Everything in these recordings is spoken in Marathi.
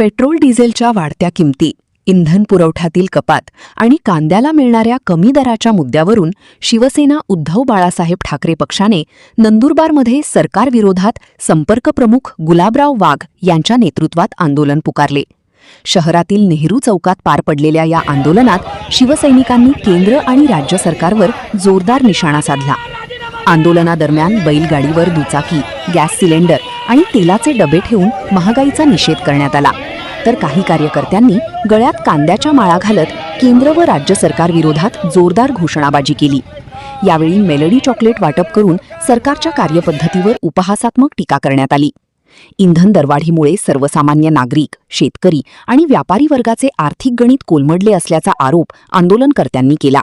पेट्रोल डिझेलच्या वाढत्या किमती, इंधन पुरवठ्यातील कपात आणि कांद्याला मिळणाऱ्या कमी दराच्या मुद्द्यावरून शिवसेना उद्धव बाळासाहेब ठाकरे पक्षाने नंदुरबारमध्ये सरकारविरोधात संपर्क प्रमुख गुलाबराव वाघ यांच्या नेतृत्वात आंदोलन पुकारले. शहरातील नेहरू चौकात पार पडलेल्या या आंदोलनात शिवसैनिकांनी केंद्र आणि राज्य सरकारवर जोरदार निशाणा साधला. आंदोलनादरम्यान बैलगाडीवर दुचाकी, गॅस सिलेंडर आणि तेलाचे डबे ठेवून महागाईचा निषेध करण्यात आला. तर काही कार्यकर्त्यांनी गळ्यात कांद्याच्या माळा घालत केंद्र व राज्य सरकारविरोधात जोरदार घोषणाबाजी केली. यावेळी मेलडी चॉकलेट वाटप करून सरकारच्या कार्यपद्धतीवर उपहासात्मक टीका करण्यात आली. इंधन दरवाढीमुळे सर्वसामान्य नागरिक, शेतकरी आणि व्यापारी वर्गाचे आर्थिक गणित कोलमडले असल्याचा आरोप आंदोलनकर्त्यांनी केला.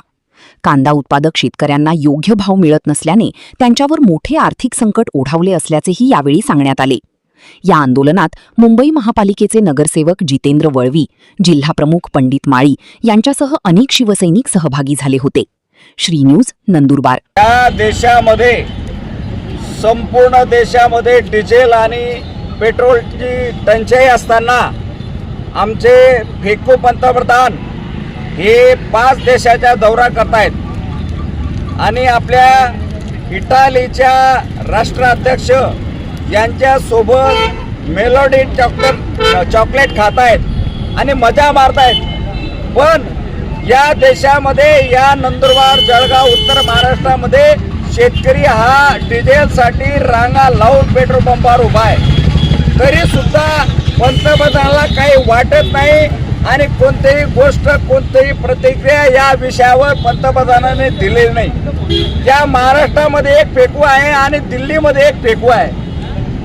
कांदा उत्पादक शेतकऱ्यांना योग्य भाव मिळत नसल्याने त्यांच्यावर मोठे आर्थिक संकट ओढावले असल्याचेही यावेळी सांगण्यात आले. या आंदोलनात मुंबई महापालिकेचे नगरसेवक जितेंद्र वळवी, जिल्हाप्रमुख पंडित माळी यांच्यासह अनेक शिवसैनिक सहभागी झाले होते. श्री न्यूज, नंदुरबार. या देशामध्ये, संपूर्ण देशामध्ये डिझेल आणि पेट्रोलची टंचाई असताना आमचे फेकू पंतप्रधान हे 5 देशाचा दौरा करतायत आणि आपल्या इटालीच्या राष्ट्राध्यक्ष यांच्यासोबत मेलोडी चॉकलेट खातायत आणि मजा मारतायत. पण या देशामध्ये, या नंदुरबार, जळगाव, उत्तर महाराष्ट्रामध्ये शेतकरी हा डिझेलसाठी रांगा लावून पेट्रोल पंपावर उभा आहे. तरी सुद्धा पंतप्रधानाला काही वाटत नाही आणि कोणतीही गोष्ट, कोणतीही प्रतिक्रिया या विषयावर पंतप्रधानाने दिलेली नाही. या महाराष्ट्रामध्ये एक फेकू आहे आणि दिल्लीमध्ये एक फेकू आहे.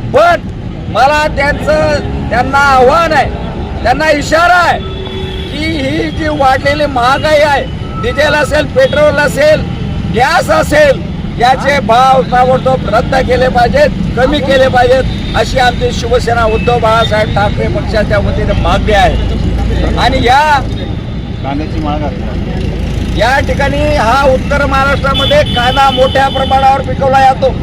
पण मला त्यांना आव्हान आहे, त्यांना इशारा आहे की ही जी वाढलेली महागाई आहे, डिझेल असेल, पेट्रोल असेल, गॅस असेल, याचे भाव ताबडतोब रद्द केले पाहिजेत, कमी केले पाहिजेत, अशी आमची शिवसेना उद्धव बाळासाहेब ठाकरे पक्षाच्या वतीने मागणी आहे. आणि या ठिकाणी हा उत्तर महाराष्ट्रामध्ये कांदा मोठ्या प्रमाणावर पिकवला जातो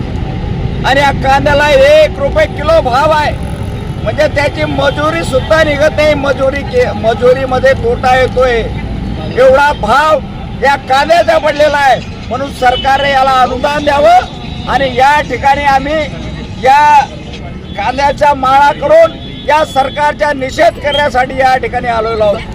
आणि या कांद्याला 1 रुपये किलो भाव आहे. म्हणजे त्याची मजुरी सुद्धा निघत नाही, मजुरीमध्ये तोटा येतोय. एवढा भाव या कांद्याचा पडलेला आहे. म्हणून सरकारने याला अनुदान द्यावं आणि या ठिकाणी आम्ही या कांद्याच्या माळा करून या सरकारचा निषेध करण्यासाठी या ठिकाणी आलेलो आहोत.